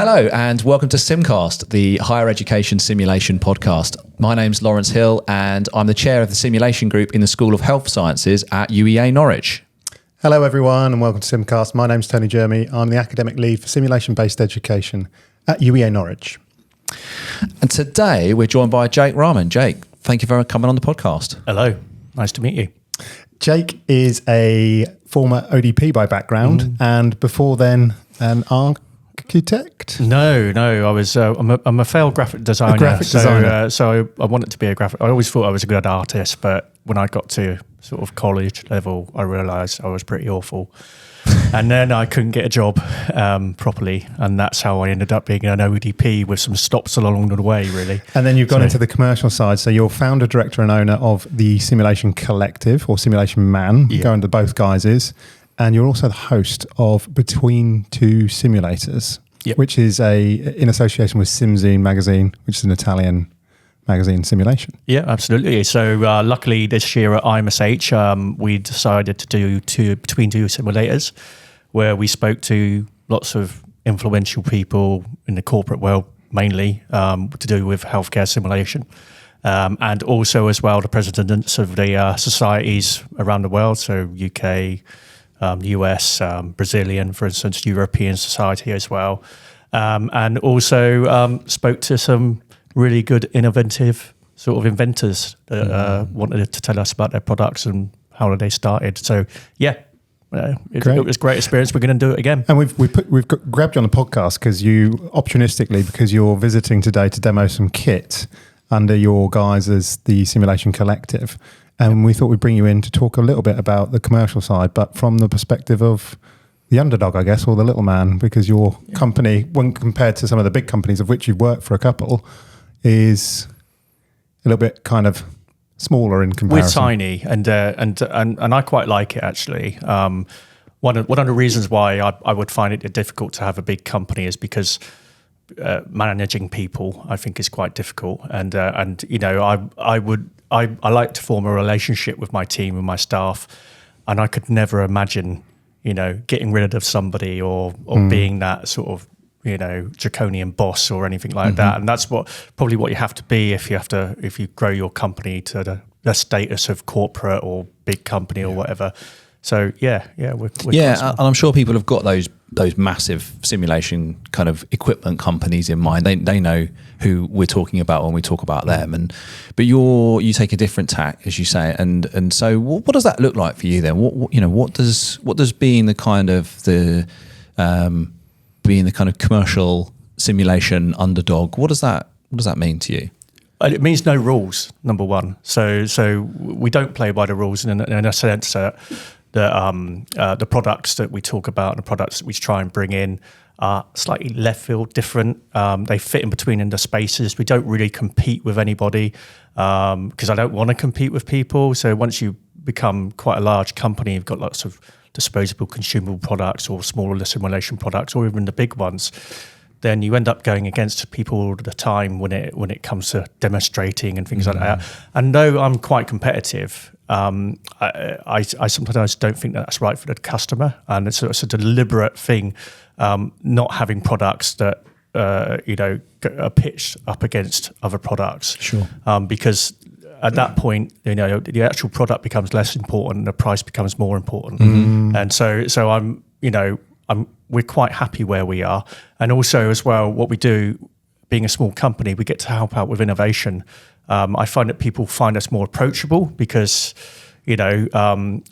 Hello and welcome to SimCast, the higher education simulation podcast. My name's Lawrence Hill and I'm the chair of the simulation group in the School of Health Sciences at UEA Norwich. Hello everyone and welcome to SimCast. My name's Tony Jeremy. I'm the academic lead for simulation-based education at UEA Norwich. And today we're joined by Jake Rahman. Jake, thank you for coming on the podcast. Hello, nice to meet you. Jake is a former ODP by background and before then an architect? No, I was. I'm a failed graphic designer. So I wanted to be a graphic. I always thought I was a good artist, but when I got to sort of college level, I realised I was pretty awful, and then I couldn't get a job properly, and that's how I ended up being an ODP with some stops along the way, really. And then you've gone into the commercial side. So you're founder, director, and owner of the Simulation Collective or Simulation Man, going to both guises. And you're also the host of Between Two Simulators, which is in association with SimZine magazine, which is an Italian magazine simulation. Yeah, absolutely. So luckily this year at IMSH, we decided to do Between Two Simulators, where we spoke to lots of influential people in the corporate world, mainly to do with healthcare simulation. And also as well, the presidents of the societies around the world, so UK, US, Brazilian, for instance, European society as well. And also spoke to some really good innovative sort of inventors that wanted to tell us about their products and how they started. So it was a great experience. We're going to do it again. And we've grabbed you on the podcast because you're visiting today to demo some kit under your guise as the Simulation Collective. And we thought we'd bring you in to talk a little bit about the commercial side, but from the perspective of the underdog, I guess, or the little man, because your company, when compared to some of the big companies of which you've worked for a couple, is a little bit kind of smaller in comparison. We're tiny, and I quite like it actually. One of the reasons why I would find it difficult to have a big company is because managing people, I think, is quite difficult, and you know, I like to form a relationship with my team and my staff, and I could never imagine, you know, getting rid of somebody or being that sort of, you know, draconian boss or anything like that. And that's probably what you have to be if you grow your company to the status of corporate or big company or whatever. So we're and I'm sure people have got those massive simulation kind of equipment companies in mind. They know who we're talking about when we talk about them. But you take a different tack, as you say. And so what does that look like for you then? What does being the kind of commercial simulation underdog, what does that mean to you? It means no rules, number one. So we don't play by the rules in a sense that the products that we talk about and the products that we try and bring in are slightly left field, different. They fit in between in the spaces. We don't really compete with anybody because I don't want to compete with people. So once you become quite a large company, you've got lots of disposable consumable products or smaller simulation products or even the big ones, then you end up going against people all the time when it comes to demonstrating and things like that. And though I'm quite competitive, I sometimes don't think that's right for the customer, and it's a deliberate thing, not having products that are pitched up against other products. Sure. Because at that point, you know, the actual product becomes less important, and the price becomes more important. And so we're quite happy where we are. And also as well, what we do, being a small company, we get to help out with innovation. I find that people find us more approachable because, you know,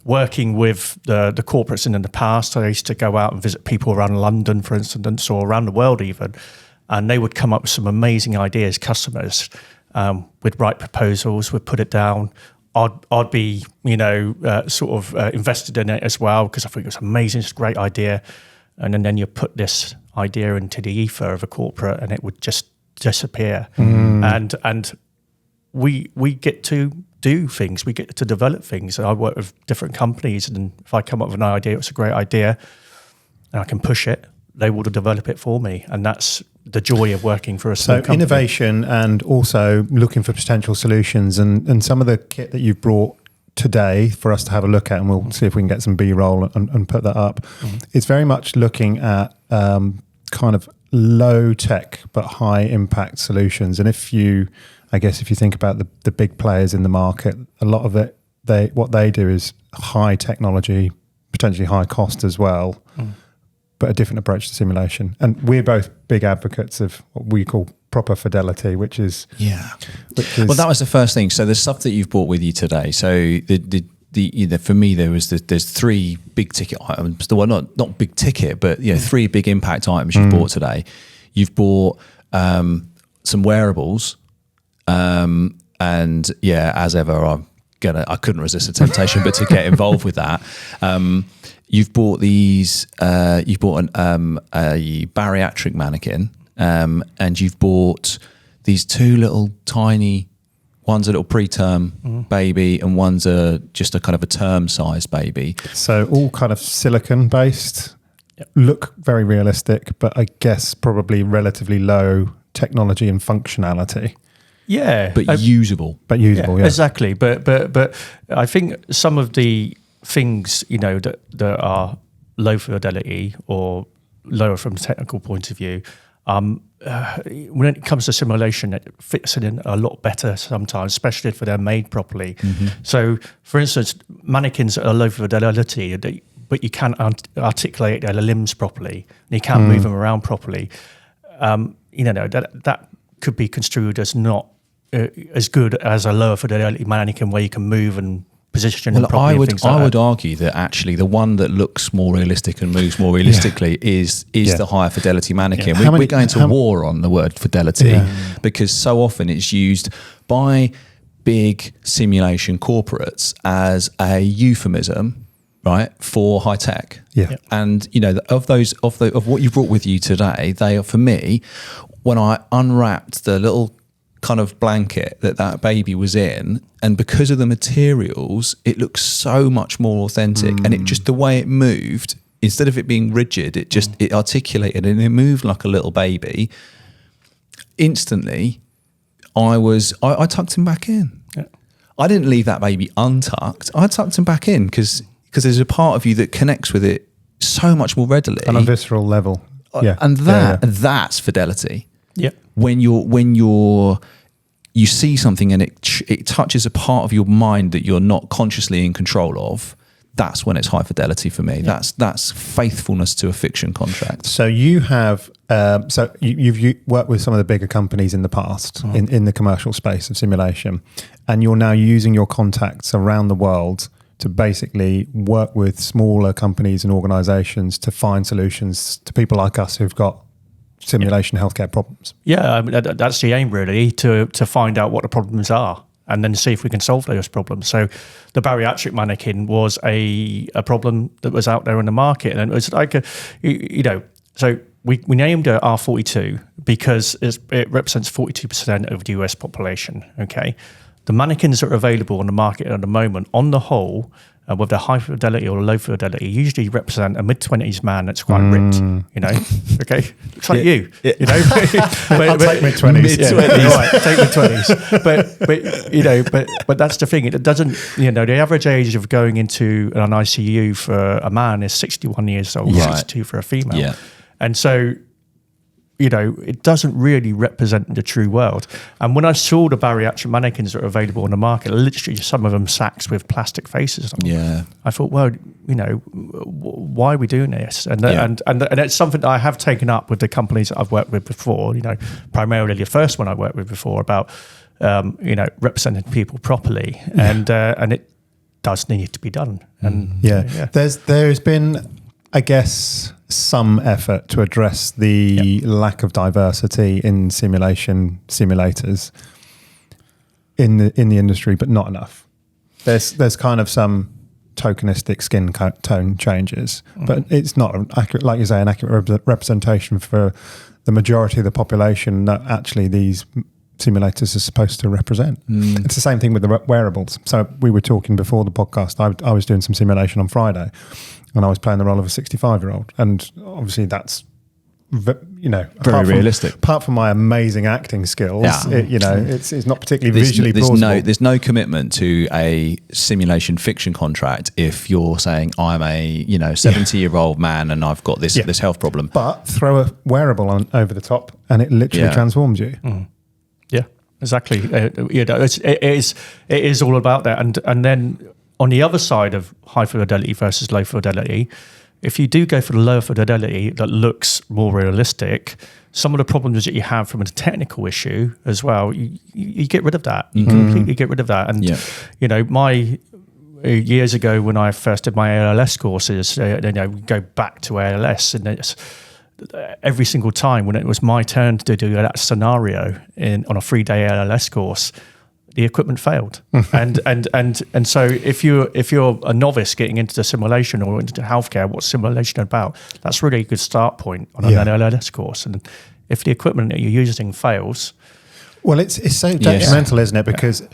working with the corporates in the past, I used to go out and visit people around London, for instance, or around the world even, and they would come up with some amazing ideas, customers, we'd write proposals, we'd put it down. I'd be, you know, invested in it as well because I think it was amazing, it's a great idea. And then you put this idea into the ether of a corporate and it would just disappear. And we get to do things, we get to develop things. I work with different companies, and if I come up with an idea, it's a great idea, and I can push it, they will develop it for me. And that's the joy of working for a small company. Innovation and also looking for potential solutions, and some of the kit that you've brought today for us to have a look at, and we'll see if we can get some B-roll and put that up. It's very much looking at kind of low tech but high impact solutions. And if you think about the big players in the market, a lot of it, what they do is high technology, potentially high cost as well, but a different approach to simulation. And we're both big advocates of what we call proper fidelity, which is well, that was the first thing. So the stuff that you've brought with you today. So for me, there's three big ticket items. Well, not big ticket, but three big impact items you've bought today. You've bought some wearables, and as ever, I couldn't resist the temptation, but to get involved with that. You've bought these. You've bought a bariatric mannequin, and you've bought these two little tiny. One's a little preterm baby, and one's just a kind of a term-sized baby. So all kind of silicon-based, look very realistic, but I guess probably relatively low technology and functionality. Yeah, but usable. Yeah, exactly. But I think some of the things that are low fidelity or lower from a technical point of view. When it comes to simulation, it fits in a lot better sometimes, especially if they're made properly. So, for instance, mannequins are low fidelity, but you can't articulate their limbs properly, and you can't move them around properly. That could be construed as not as good as a lower fidelity mannequin where you can move and position. Well, I would argue that actually the one that looks more realistic and moves more realistically is the higher fidelity mannequin. Yeah. We're going to war on the word fidelity because so often it's used by big simulation corporates as a euphemism, right, for high tech. Yeah. And of what you brought with you today, they are, for me, when I unwrapped the little kind of blanket that baby was in, and because of the materials, it looks so much more authentic. And it just, the way it moved, instead of it being rigid, it articulated and it moved like a little baby. Instantly, I tucked him back in. Yeah. I didn't leave that baby untucked. I tucked him back in because there's a part of you that connects with it so much more readily on a visceral level. And that's fidelity. Yeah. When you see something and it touches a part of your mind that you're not consciously in control of, that's when it's high fidelity for me. Yeah. That's faithfulness to a fiction contract. So you have you've worked with some of the bigger companies in the past in the commercial space of simulation, and you're now using your contacts around the world to basically work with smaller companies and organizations to find solutions to people like us who've got simulation healthcare problems. Yeah, I mean, that's the aim really, to find out what the problems are and then see if we can solve those problems. So the bariatric mannequin was a problem that was out there in the market, and it was like so we named it R42 because it represents 42% of the US population. Okay, the mannequins that are available on the market at the moment, on the whole, whether high fidelity or low fidelity, usually represent a mid-20s man that's quite ripped, okay? Looks like you, I'll take mid-20s. Mid-20s. Right, take mid-20s. But that's the thing. It doesn't, the average age of going into an ICU for a man is 61 years old, 62 for a female. Yeah. And so, it doesn't really represent the true world. And when I saw the bariatric mannequins that are available on the market, literally some of them sacks with plastic faces on them, I thought, well, why are we doing this? And it's something that I have taken up with the companies that I've worked with before, primarily the first one I worked with before about, representing people properly. And it does need to be done. And there's been, I guess, some effort to address the lack of diversity in simulators in the industry, but not enough. There's kind of some tokenistic skin tone changes, but it's not accurate, like you say, an accurate representation for the majority of the population that actually these simulators are supposed to represent. It's the same thing with the wearables. So we were talking before the podcast. I was doing some simulation on Friday, and I was playing the role of a 65-year-old, and obviously that's Very realistic. Apart from my amazing acting skills, it's not particularly visually there's plausible. There's no commitment to a simulation fiction contract if you're saying I'm a 70-year-old man and I've got this health problem. But throw a wearable on over the top and it literally transforms you. Yeah, exactly. It is all about that. And then on the other side of high fidelity versus low fidelity, if you do go for the lower fidelity that looks more realistic, some of the problems that you have from a technical issue as well, you get rid of that. You completely get rid of that. And my years ago when I first did my ALS courses, go back to ALS, and it's every single time when it was my turn to do that scenario on a 3-day ALS course, the equipment failed. and so if you're a novice getting into the simulation or into healthcare, what's simulation about? That's really a good start point on an LLS course. And if the equipment that you're using fails, well, it's so detrimental, isn't it? Because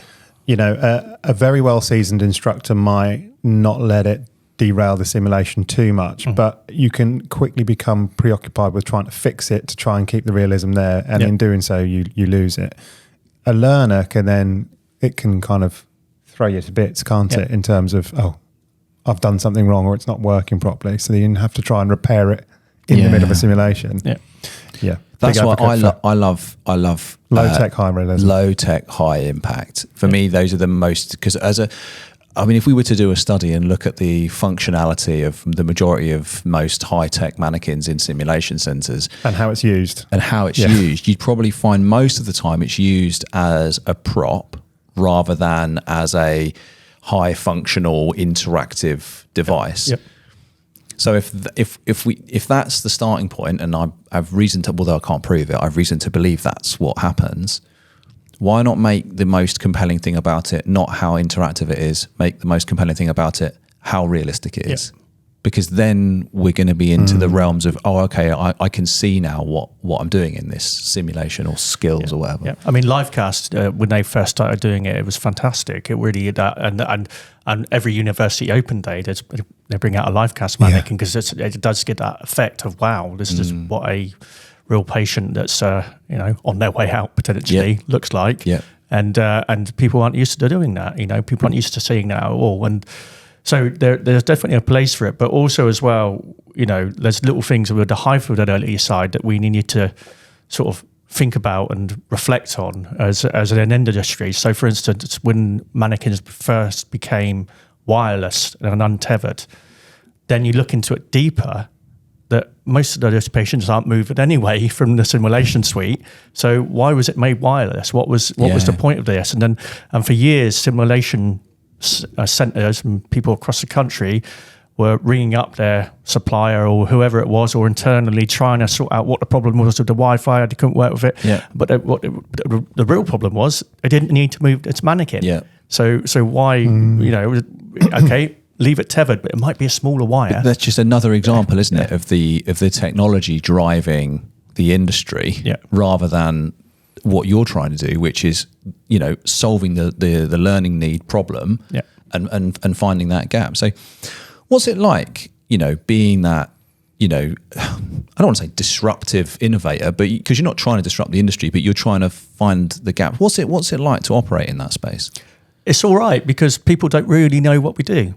a very well seasoned instructor might not let it derail the simulation too much, but you can quickly become preoccupied with trying to fix it to try and keep the realism there, and in doing so, you lose it. A learner can kind of throw you to bits, can't it? In terms of, I've done something wrong or it's not working properly. So you have to try and repair it in the middle of a simulation. Yeah. That's why I love low tech, high realism. Low tech, high impact. For me, those are the most, because if we were to do a study and look at the functionality of the majority of most high-tech mannequins in simulation centres and how it's used, you'd probably find most of the time it's used as a prop rather than as a high-functional interactive device. So if that's the starting point, and I've reason to, although I can't prove it, I've reason to believe that's what happens. Why not make the most compelling thing about it not how interactive it is, make the most compelling thing about it how realistic it is? Because then we're going to be into the realms of, I can see now what I'm doing in this simulation or skills or whatever. Yeah. I mean, Livecast, when they first started doing it, it was fantastic. It really, and every university open day, they bring out a Livecast mannequin because it does get that effect of, wow, this is what a real patient that's on their way out potentially looks like, and people aren't used to doing that. People aren't used to seeing that at all, and so there's definitely a place for it. But also as well, there's little things with the high fidelity side that we need to sort of think about and reflect on as an industry. So, for instance, when mannequins first became wireless and untethered, then you look into it deeper, that most of those patients aren't moving anyway from the simulation suite. So why was it made wireless? What was the point of this? And for years, simulation centers and people across the country were ringing up their supplier or whoever it was, or internally trying to sort out what the problem was with the Wi-Fi. They couldn't work with it. But the real problem was they didn't need to move its mannequin. So why, okay, leave it tethered, but it might be a smaller wire. But that's just another example, isn't it, of the technology driving the industry rather than what you're trying to do, which is solving the learning need problem and finding that gap. So, what's it like, being that I don't want to say disruptive innovator, but because you're not trying to disrupt the industry, but you're trying to find the gap. What's it like to operate in that space? It's all right because people don't really know what we do.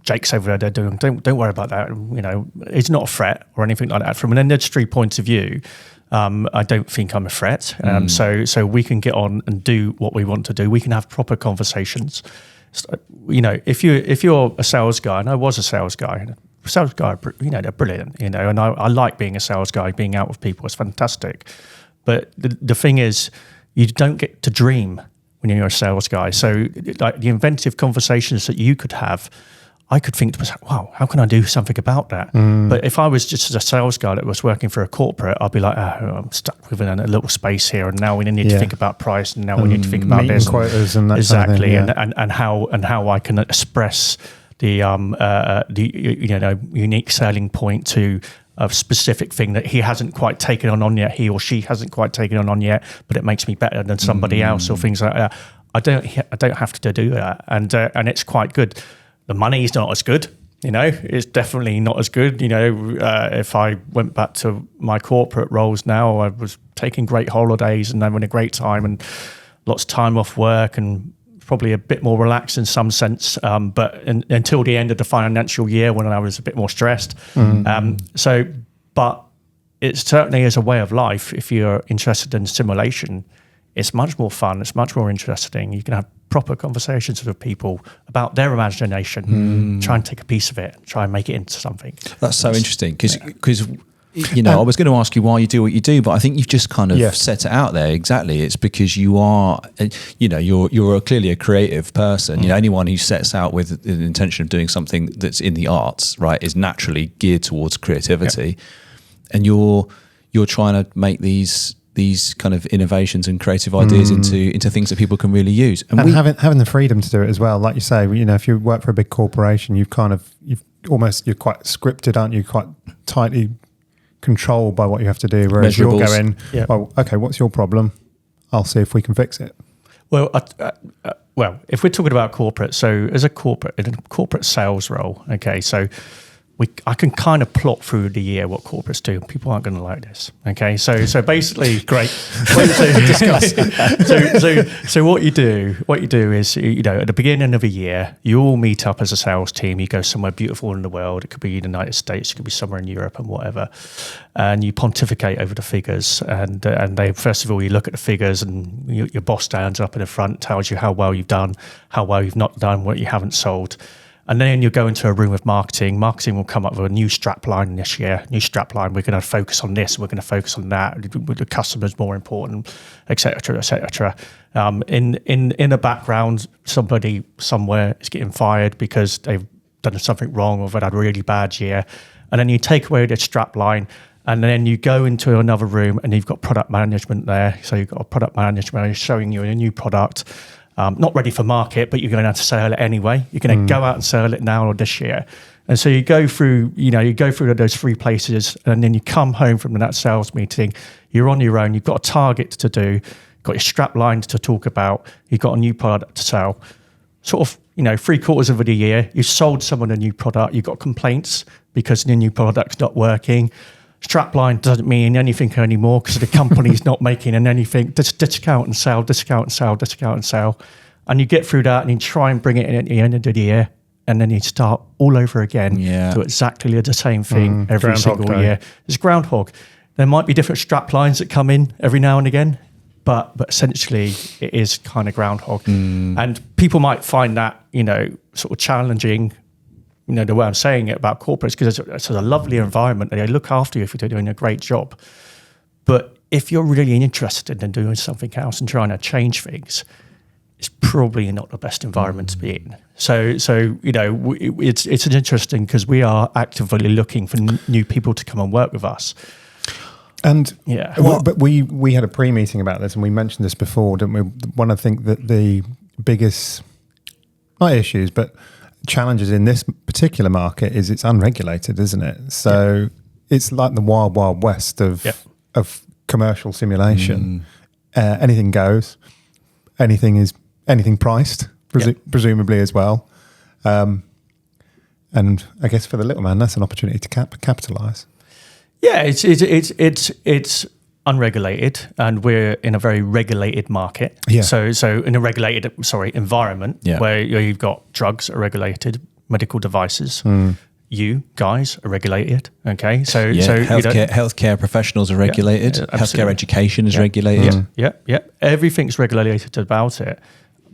Jake's over there doing. Don't worry about that. It's not a threat or anything like that. From an industry point of view, I don't think I'm a threat. So we can get on and do what we want to do. We can have proper conversations. If you're a sales guy, and I was a sales guy. Sales guy, they're brilliant. And I like being a sales guy. Being out with people is fantastic. But the thing is, you don't get to dream when you're a sales guy. So like the inventive conversations that you could have, I could think to myself, wow, how can I do something about that? But if I was just a sales guy that was working for a corporate, I'd be like, I'm stuck within a little space here, and now we need to think about price, and now we need to think about this. Quotas and that exactly, kind of thing, and how I can express the unique selling point to a specific thing that he hasn't quite taken on yet, he or she hasn't quite taken on yet, but it makes me better than somebody else, or things like that. I don't have to do that, and it's quite good. The money's not as good, It's definitely not as good. If I went back to my corporate roles now, I was taking great holidays and having a great time and lots of time off work and probably a bit more relaxed in some sense. But until the end of the financial year when I was a bit more stressed. But it certainly is a way of life. If you're interested in simulation, it's much more fun. It's much more interesting. You can have proper conversations with people about their imagination, try and take a piece of it, try and make it into something. That's so interesting because I was going to ask you why you do what you do, but I think you've just kind of set it out there. Exactly. It's because you are, you're clearly a creative person. Anyone who sets out with the intention of doing something that's in the arts, right, is naturally geared towards creativity. And you're trying to make these kind of innovations and creative ideas into things that people can really use, and having the freedom to do it as well. Like you say, if you work for a big corporation, you're quite scripted, aren't you? Quite tightly controlled by what you have to do. Whereas you're going, well, okay, what's your problem? I'll see if we can fix it. Well, if we're talking about corporate, so as in a corporate sales role, okay, so I can kind of plot through the year what corporates do. People aren't going to like this. Okay, so basically, great. Discuss. So what you do is at the beginning of a year, you all meet up as a sales team. You go somewhere beautiful in the world. It could be the United States. It could be somewhere in Europe and whatever. And you pontificate over the figures. And they first of all you look at the figures, and your boss stands up in the front, tells you how well you've done, how well you've not done, what you haven't sold. And then you go into a room with marketing. Marketing will come up with a new strap line this year. New strap line. We're going to focus on this. We're going to focus on that. The customer's more important, et cetera, et cetera. In the background, somebody somewhere is getting fired because they've done something wrong or they've had a really bad year. And then you take away the strap line, and then you go into another room and you've got product management there. So you've got a product management showing you a new product. Not ready for market, but you're going to have to sell it anyway. You're going to go out and sell it now or this year. And so you go through those three places, and then you come home from that sales meeting. You're on your own. You've got a target to do. You've got your strap lines to talk about. You've got a new product to sell. Sort of, 3/4 of the year, you've sold someone a new product. You've got complaints because the new product's not working. Strapline doesn't mean anything anymore because the company's not making anything. Discount and sell, discount and sell, discount and sell. And you get through that and you try and bring it in at the end of the year, and then you start all over again to exactly the same thing every single year. It's groundhog. There might be different strap lines that come in every now and again, but essentially it is kind of groundhog. And people might find that, sort of challenging, the way I'm saying it about corporates, because it's a lovely environment. They look after you if you're doing a great job. But if you're really interested in doing something else and trying to change things, it's probably not the best environment to be in. So it's interesting because we are actively looking for new people to come and work with us. And but we had a pre-meeting about this, and we mentioned this before, didn't we? One of the things that the biggest, not issues, but challenges in this particular market is it's unregulated, isn't it? So it's like the wild, wild west of commercial simulation. Anything goes. Anything priced, presumably as well. And I guess for the little man, that's an opportunity to capitalise. Yeah, it's unregulated, and we're in a very regulated market. Yeah. So in a regulated, environment where you've got drugs that are regulated, medical devices. You guys are regulated, okay? So healthcare professionals are regulated. Healthcare education is regulated. Yeah. Everything's regulated about it,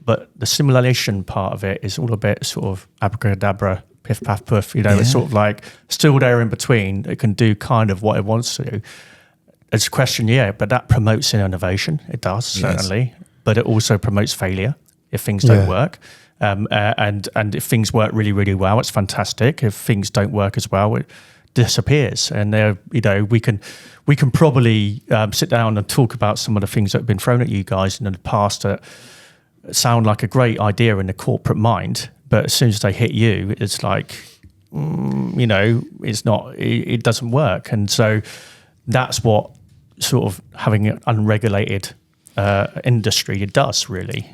but the simulation part of it is all a bit sort of abracadabra, piff paff puff. It's sort of like still there in between. It can do kind of what it wants to do. It's a question, but that promotes innovation. It does, certainly. But it also promotes failure if things don't work. And if things work really, really well, it's fantastic. If things don't work as well, it disappears. And we can probably sit down and talk about some of the things that have been thrown at you guys in the past that sound like a great idea in the corporate mind, but as soon as they hit you, it's like, it's not. It doesn't work. And so that's what sort of having an unregulated industry it does really.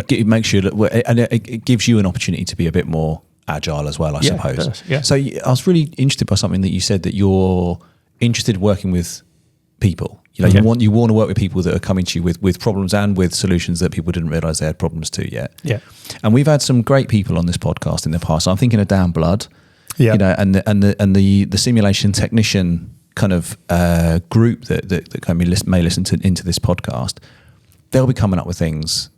It makes you look, and it gives you an opportunity to be a bit more agile as well, I Yeah, suppose. it does, yeah. So I was really interested by something that you said, that you're interested in working with people. You know, you want to work with people that are coming to you with problems and with solutions that people didn't realize they had problems to yet. Yeah. And we've had some great people on this podcast in the past. I'm thinking of Dan Blood, Yeah. you know, and the simulation technician kind of group that kind of may listen into this podcast. They'll be coming up with things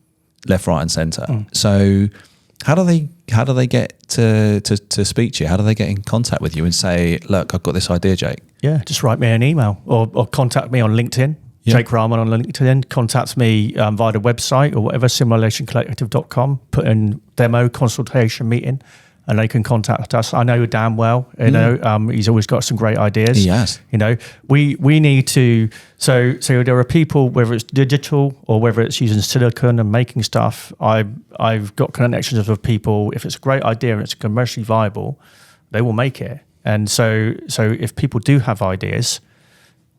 left, right, and centre. So how do they get to speak to you? How do they get in contact with you and say, look, I've got this idea, Jake? Yeah, just write me an email or contact me on LinkedIn. Yeah. Jake Rahman on LinkedIn. Contact me via the website or whatever, simulationcollective.com. Put in demo consultation meeting, and they can contact us. I know Dan well. You know, he's always got some great ideas. He has. You know, we need to. So there are people, whether it's digital or whether it's using silicon and making stuff. I've got connections with people. If it's a great idea and it's commercially viable, they will make it. And so if people do have ideas,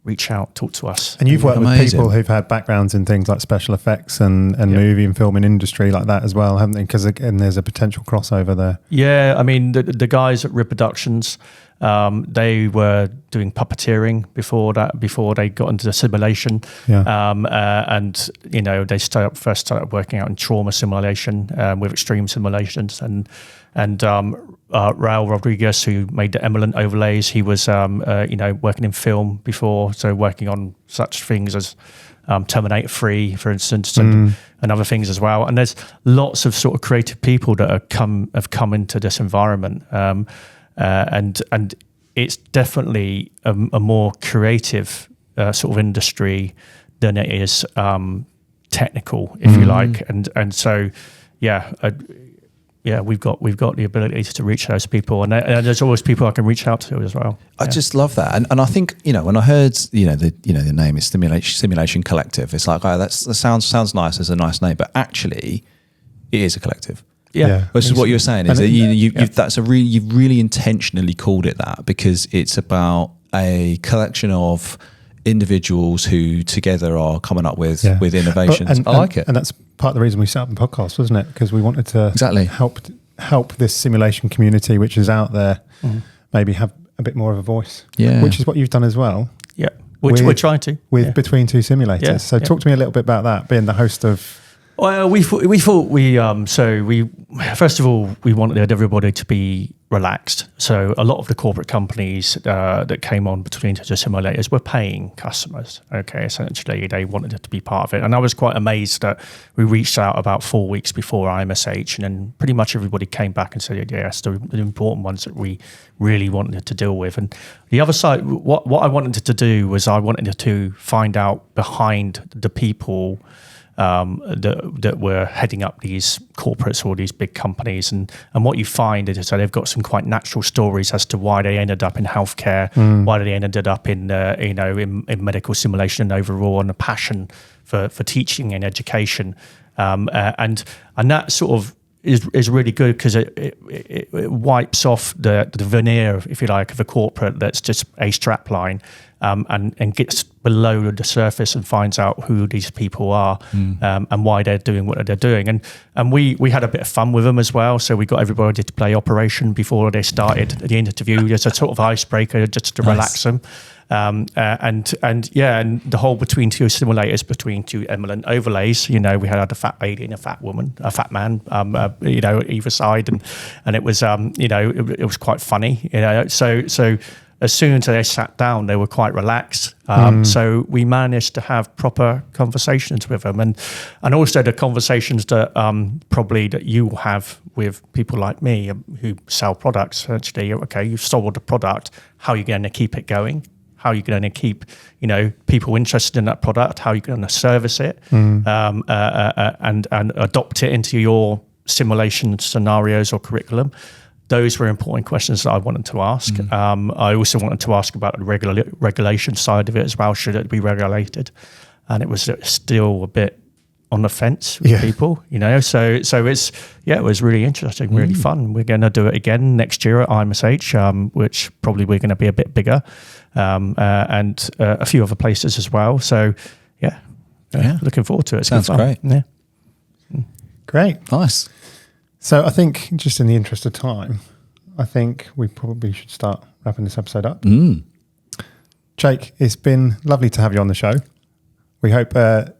reach out, talk to us. And you've worked with Amazing. people who've had backgrounds in things like special effects and movie and film and industry like that as well, haven't they? Because again, there's a potential crossover there. Yeah, I mean, the guys at Rip Productions, they were doing puppeteering before they got into the simulation. Yeah. And, you know, they first started working out in trauma simulation with extreme simulations. And Raul Rodriguez, who made the Emerald overlays, he was, you know, working in film before, so working on such things as Terminator 3, for instance, and other things as well. And there's lots of sort of creative people that have come into this environment. And it's definitely a more creative sort of industry than it is technical, if you like. And so, we've got the ability to reach those people, and there's always people I can reach out to as well. I just love that, and I think, you know, when I heard the name is Simulation Collective, it's like, oh, that sounds nice as a nice name, but actually, it is a collective. Yeah. Which is what you were saying, is that you've really intentionally called it that, because it's about a collection of individuals who together are coming up with innovations. I like it. And that's part of the reason we set up the podcast, wasn't it? Because we wanted to help this simulation community, which is out there, maybe have a bit more of a voice. Yeah. Which is what you've done as well. Yeah. Which we're trying to. With Between Two Simulators. Yeah. So talk to me a little bit about that, being the host of... Well, we thought first of all, we wanted everybody to be relaxed. So a lot of the corporate companies that came on Between Two Simulators were paying customers. Okay, essentially they wanted it to be part of it, and I was quite amazed that we reached out about 4 weeks before IMSH, and then pretty much everybody came back and said, yes, the important ones that we really wanted to deal with. And the other side, what I wanted to do was I wanted to find out behind the people that were heading up these corporates or these big companies, and what you find is that they've got some quite natural stories as to why they ended up in healthcare, why they ended up in in medical simulation overall, and a passion for teaching and education, and that sort of is really good, because it wipes off the veneer, if you like, of a corporate that's just a strap line, and gets below the surface and finds out who these people are, and why they're doing what they're doing. And we had a bit of fun with them as well. So we got everybody to play Operation before they started the interview, as a sort of icebreaker, just to relax them. And the whole Between Two Simulators, Between Two Emerald overlays, you know, we had a fat lady and a fat woman, a fat man, you know, either side, and it was, you know, it was quite funny, you know. So as soon as they sat down, they were quite relaxed. So we managed to have proper conversations with them, and also the conversations that probably that you will have with people like me who sell products. Essentially, okay, you've sold the product. How are you going to keep it going? How are you going to keep, you know, people interested in that product? How are you going to service it and adopt it into your simulation scenarios or curriculum? Those were important questions that I wanted to ask. I also wanted to ask about the regulation side of it as well. Should it be regulated? And it was still a bit on the fence with people, you know. So it's it was really interesting, really fun. We're going to do it again next year at IMSH, which probably we're going to be a bit bigger, and a few other places as well. So looking forward to it. It's Sounds great. Yeah, great, nice. So I think just in the interest of time, I think we probably should start wrapping this episode up. Jake, it's been lovely to have you on the show. We hope, the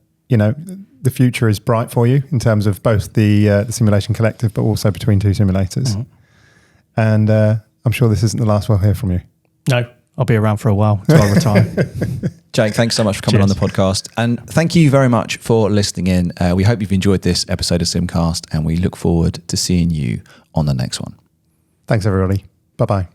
future is bright for you in terms of both the Simulation Collective, but also Between Two Simulators. Mm-hmm. And I'm sure this isn't the last we'll hear from you. No, I'll be around for a while until I retire. Jake, thanks so much for coming on the podcast. And thank you very much for listening in. We hope you've enjoyed this episode of SimCast, and we look forward to seeing you on the next one. Thanks, everybody. Bye-bye.